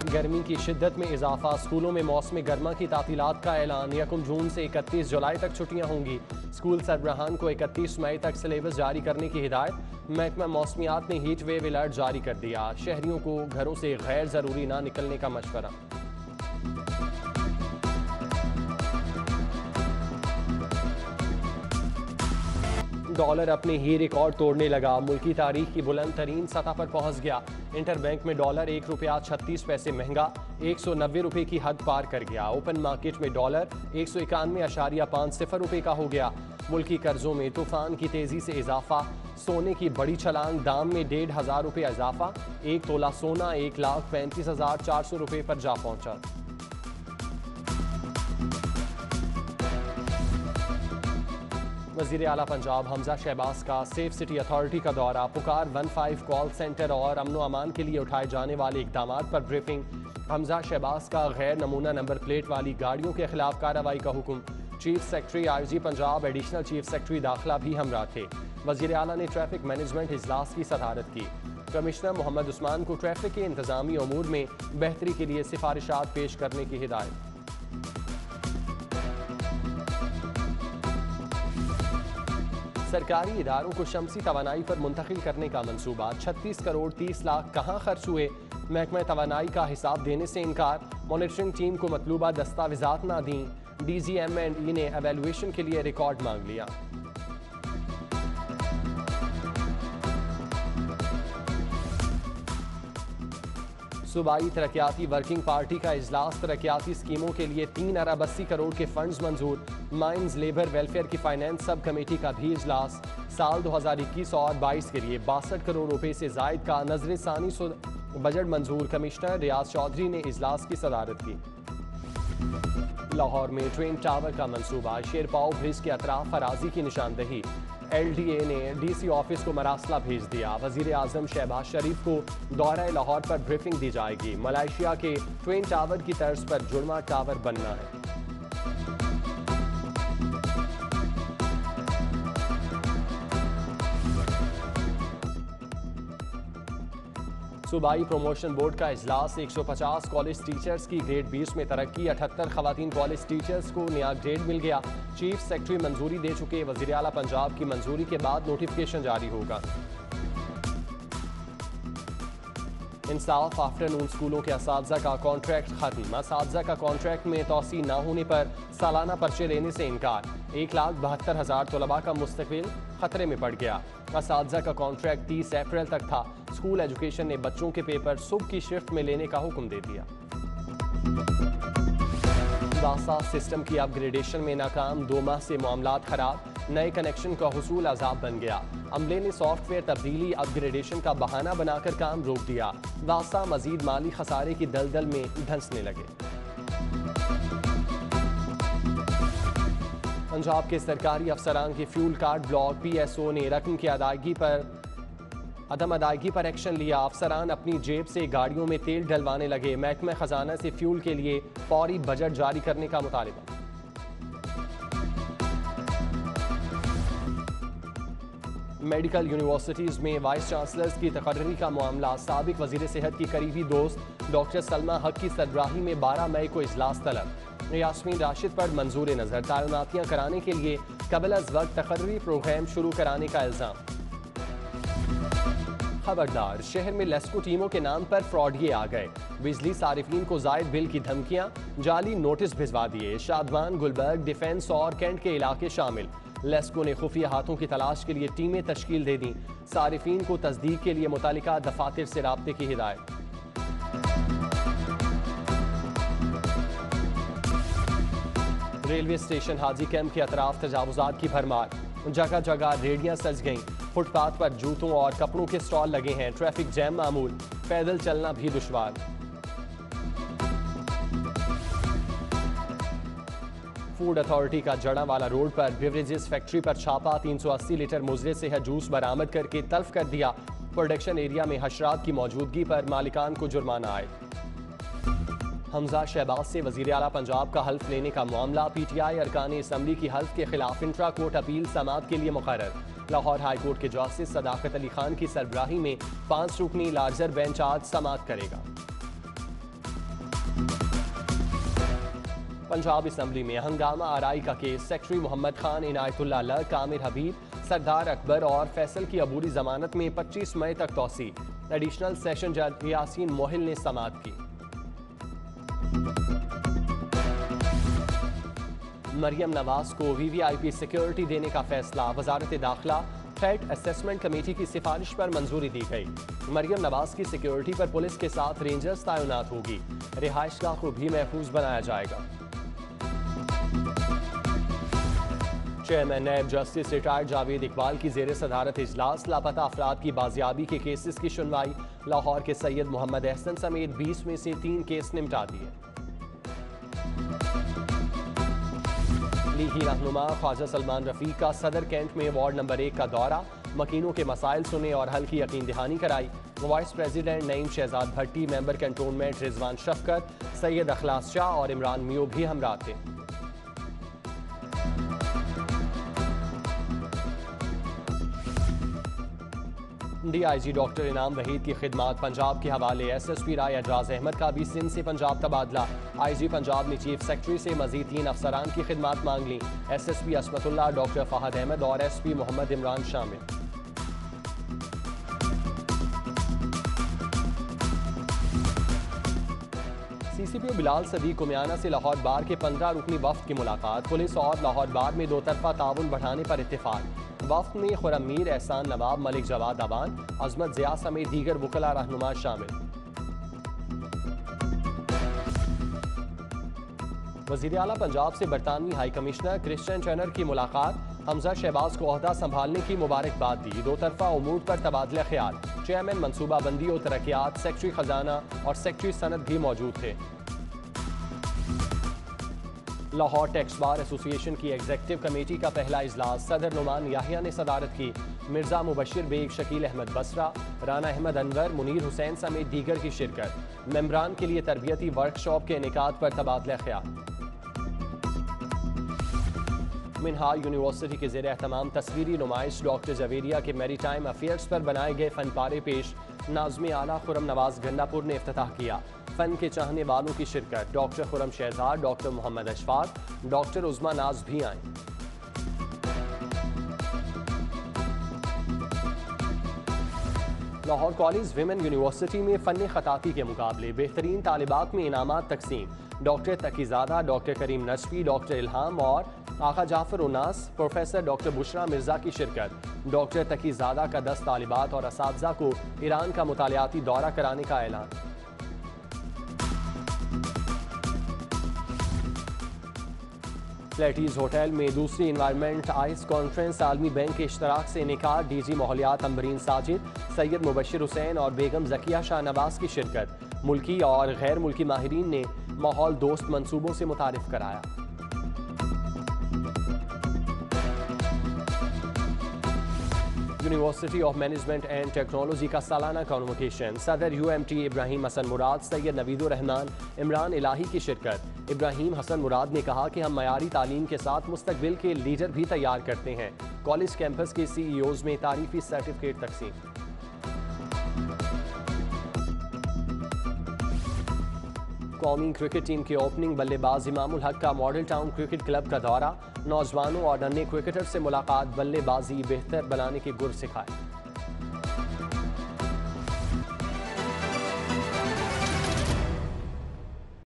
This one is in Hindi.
गर्मी की शिद्दत में इजाफा, स्कूलों में मौसम गर्मा की तातीलात का ऐलान। 1 जून से 31 जुलाई तक छुट्टियां होंगी। स्कूल सरबराहान को 31 मई तक सिलेबस जारी करने की हिदायत। महकमा मौसमियात ने हीट वेव अलर्ट जारी कर दिया। शहरियों को घरों से गैर जरूरी ना निकलने का मशवरा। डॉलर अपने ही रिकॉर्ड तोड़ने लगा। मुल्की तारीख की बुलंद तरीन सतह पर पहुंच गया। इंटरबैंक में डॉलर 1 रुपया 36 पैसे महंगा 190 रुपए की हद पार कर गया। ओपन मार्केट में डॉलर 191.50 रुपए का हो गया। मुल्की कर्जों में तूफान की तेजी से इजाफा। सोने की बड़ी छलांग, दाम में 1,500 रुपये इजाफा। 1 तोला सोना 1,35,400 रुपये पर जा पहुंचा। वज़ीर आला पंजाब हमजा शहबाज का सेफ सिटी अथॉरिटी का दौरा। पुकार 15 कॉल सेंटर और अमनो अमान के लिए उठाए जाने वाले इक़दामात पर ब्रीफिंग। हमजा शहबाज का गैर नमूना नंबर प्लेट वाली गाड़ियों के खिलाफ कार्रवाई का हुक्म। Chief secretary IG Punjab, additional chief secretary दाखिला भी हमरा थे। वज़ीर आला ने ट्रैफिक मैनेजमेंट इजलास की सदारत की। कमिश्नर मोहम्मद उस्मान को ट्रैफिक के इंतजामी अमूर में बेहतरी के लिए सिफारिशात पेश करने की हिदायत। सरकारी इदारों को शमसी तवानाई पर मुंतकिल करने का मंसूबा। 36 करोड़ 30 लाख कहाँ खर्च हुए, महकमा तवानाई का हिसाब देने से इनकार। मॉनिटरिंग टीम को मतलूबा दस्तावेजात ना दी। DGM&E ने एवेलुएशन के लिए रिकॉर्ड मांग लिया। सूबाई तरक्याती वर्किंग पार्टी का इजलास। तरक्याती स्कीमों के लिए 3 अरब 80 करोड़ के फंड्स मंजूर। माइंस लेबर वेलफेयर की फाइनेंस सब कमेटी का भी इजलास। साल 2021 और 22 के लिए 62 करोड़ रुपए से जायद का नजर सानी बजट मंजूर। कमिश्नर रियाज चौधरी ने इजलास की सदारत की। लाहौर में ट्विन टावर का मंसूबा। शेरपाओ ब्रिज के अतराफ अराजी की निशानदही। LDA ने DC ऑफिस को मरासला भेज दिया। वजीर आजम शहबाज शरीफ को दौरा लाहौर पर ब्रीफिंग दी जाएगी। मलेशिया के ट्विन टावर की तर्ज पर जुड़वा टावर बनना है। सूबाई प्रमोशन बोर्ड का इजलास। 150 कॉलेज टीचर्स की ग्रेड 20 में तरक्की। 78 खवातीन कॉलेज टीचर्स को नया ग्रेड मिल गया। चीफ सेक्रेटरी मंजूरी दे चुके। वज़ीर आला पंजाब की मंजूरी के बाद नोटिफिकेशन जारी होगा। इंसाफ आफ्टरनून स्कूलों के असातिज़ा का कॉन्ट्रैक्ट खत्म। असातिज़ा का कॉन्ट्रैक्ट में तोसी न होने पर सालाना पर्चे लेने से इनकार। 1,72,000 तलबा का मुस्तकबिल खतरे में पड़ गया। असातिज़ा का कॉन्ट्रैक्ट 30 अप्रैल तक था। स्कूल एजुकेशन ने बच्चों के पेपर सुबह की शिफ्ट में लेने का हुक्म दे दिया। वासा सिस्टम की अपग्रेडेशन में नाकाम। 2 माह से मामलात खराब। नए कनेक्शन का हुसूल अजाब बन गया। अमले ने सॉफ्टवेयर तब्दीली अपग्रेडेशन का बहाना बनाकर काम रोक दिया। वासा मजीद माली खसारे की दलदल में धंसने लगे। पंजाब के सरकारी अफसरान के फ्यूल कार्ड ब्लॉक। PSO ने रकम की अदम अदायगी पर एक्शन लिया। अफसरान अपनी जेब से गाड़ियों में तेल डलवाने लगे। महकमा खजाना से फ्यूल के लिए फौरी बजट जारी करने का मुतालिबा। मेडिकल यूनिवर्सिटीज़ में वाइस चांसलर्स की तकर्री का मामला। साबिक वजीर सेहत की करीबी दोस्त डॉक्टर सलमा हक की सरबराही में 12 मई को इजलास तलब। यास्मीन राशिद पर मंजूर नज़र। तालीमातियाँ कराने के लिए कबल अज़ वक्त तकर्री प्रोग्राम शुरू कराने का इल्ज़ाम। खबरदार, शहर में लेस्को टीमों के नाम पर फ्रॉडिये आ गए। बिजली सारिफीन को जायद बिल की धमकियां, जाली नोटिस भिजवा दिए। शादवान, गुलबर्ग, डिफेंस और कैंट के इलाके शामिल। लेस्को ने खुफिया हाथों की तलाश के लिए टीमें तश्कील दे दी। सारिफीन को तस्दीक के लिए मुतालिका दफातर से राब्ते की हिदायत। रेलवे स्टेशन हाजी कैंप के अतराफ तजावुजात की भरमार। जगह जगह रेडियां सज गईं। फुटपाथ पर जूतों और कपड़ों के स्टॉल लगे हैं। ट्रैफिक जैम मामूल। पैदल चलना भी दुश्वार। फूड अथॉरिटी का जड़ावाला रोड पर बेवरेजेस फैक्ट्री पर छापा। 380 लीटर मुजरे से है जूस बरामद करके तल्फ कर दिया। प्रोडक्शन एरिया में हशरात की मौजूदगी पर मालिकान को जुर्माना आए। हमजा शहबाज से वजीर आला पंजाब का हल्फ लेने का मामला। PTI अरकान असम्बली की हल्फ के खिलाफ इंट्रा कोर्ट अपील समाअत के लिए मुकर्रर। लाहौर हाई कोर्ट के जस्टिस सदाकत अली खान की सरबराही में 5 रुकनी लार्जर बेंच आज समाअत करेगा। पंजाब असम्बली में हंगामा आराई का केस, सेक्रेटरी मोहम्मद खान, इनायतुल्लाह लक, आमिर हबीब, सरदार अकबर और फैसल की अबूरी जमानत में 25 मई तक तौसी। एडिशनल सेशन जज यासीन मोहिल ने समाअत की। मरियम नवाज को VVIP सिक्योरिटी देने का फैसला, वजारत दाखिला थ्रेट असेसमेंट कमेटी की सिफारिश पर मंजूरी दी गई। मरियम नवाज की सिक्योरिटी पर पुलिस के साथ रेंजर्स तैनात होगी। रिहाइशगाह को भी महफूज बनाया जाएगा। Chairman NAB justice retired Javed Iqbal की जेर सदारत इजलास, लापता अफराद की बाजियाबी के केसेस की सुनवाई। लाहौर के सैयद मोहम्मद एहसन समेत 20 में से 3 केस निपटा दिए। लीगी रहनुमा ख्वाजा सलमान रफीक का सदर कैंट में वार्ड नंबर 1 का दौरा, मकीनों के मसाइल सुने और हल की यकीन दहानी कराई। वाइस प्रेसिडेंट नईम शहजाद भट्टी, मेंबर कंटोनमेंट रिजवान शफकत, सैयद अखलास शाह और इमरान मियो भी हमरा थे। DIG डॉक्टर इनाम वहीद की खिदमात पंजाब के हवाले। SSP राय एजाज अहमद का भी सिंध से पंजाब तबादला। IG पंजाब ने चीफ सेक्रेटरी से मजीद 3 अफसरान की खिदमात मांग ली। SSP असमतुल्लाह, डॉक्टर फहद अहमद और SP मोहम्मद इमरान शामिल। CCPO बिलाल सदीक कुमियाना से लाहौर बार के 15 रुकनी वफ्द की मुलाकात। पुलिस और लाहौर बार में 2 तरफा ताउन बढ़ाने पर इत्तेफाक। वफ्द में खुर्रम मीर, एहसान नवाब, मलिक जवाद अवान, अजमत ज़िया समेत दीगर वकला रहनुमा शामिल। वज़ीर आला पंजाब से बरतानवी हाई कमिश्नर क्रिश्चियन टर्नर की मुलाकात। हमजा शहबाज को ओहदा संभालने की मुबारकबाद दी। 2 तरफा उमूर पर तबादला ख्याल। चेयरमैन मनसूबाबंदी और तरक्यात, सेक्रेटरी खजाना और सेक्रेटरी सनत भी मौजूद थे। लाहौर टैक्स बार एसोसिएशन की एग्जेक्टिव कमेटी का पहला इजलास, सदर नुमान याहिया ने सदारत की। मिर्जा मुबशिर बेग, शकील अहमद बसरा, राना अहमद अनवर, मुनीर हुसैन समेत दीगर की शिरकत। मेंबरान के लिए तरबियती वर्कशॉप के इनेकाद पर तबादला ख्याल। मिनहाल यूनिवर्सिटी के ज़ेर एहतमाम तस्वीरी नुमाइश, डॉक्टर जवेरिया के मैरी टाइम अफेयर्स पर बनाए गए फन पारे पेश। नाज़्म आला खुर्रम नवाज गंडापुर ने इफ्तिताह किया। फन के चाहने वालों की शिरकत। Doctor Khurram Shahzad, doctor Mohammad Ashfaq, doctor Uzma Naz भी आए। लाहौर कॉलेज विमेन यूनिवर्सिटी में फ़न खताती के मुकाबले, बेहतरीन तालिबात में इनामात तकसीम। डॉक्टर तकीज़ादा, डॉक्टर करीम नजफी, डॉक्टर इल्हाम और आका जाफर उन्नास, प्रोफेसर डॉक्टर बुशरा मिर्जा की शिरकत। डॉक्टर तकीज़ादा का 10 तालिबात और असातिज़ा को ईरान का मुतालियाती दौरा कराने का ऐलान। फ्लैटीज होटल में दूसरी इन्वायरमेंट आइस कॉन्फ्रेंस आलमी बैंक के इश्तराक से इनेकाद। DG माहौलियात अम्बरीन साजिद, सैयद मुबशिर हुसैन और बेगम जकिया शाहनवाज की शिरकत। मुल्की और गैर मुल्की माहिरीन ने माहौल दोस्त मंसूबों से मुतारिफ कराया। University of management and technology का सालाना कॉन्वोकेशन। सदर UMT इब्राहिम हसन मुराद, सैयद नवीदुर रहमान, इमरान इलाही की शिरकत। इब्राहिम हसन मुराद ने कहा कि हम मयारी तालीम के साथ मुस्तकबिल के लीडर भी तैयार करते हैं। कॉलेज कैंपस के CEOs में तारीफी सर्टिफिकेट तकसीम। कौमी क्रिकेट टीम के ओपनिंग बल्लेबाज इमामुल हक का मॉडल टाउन क्रिकेट क्लब का दौरा। नौजवानों और नन्हे क्रिकेटर से मुलाकात, बल्लेबाजी बेहतर बनाने के गुर सिखाए।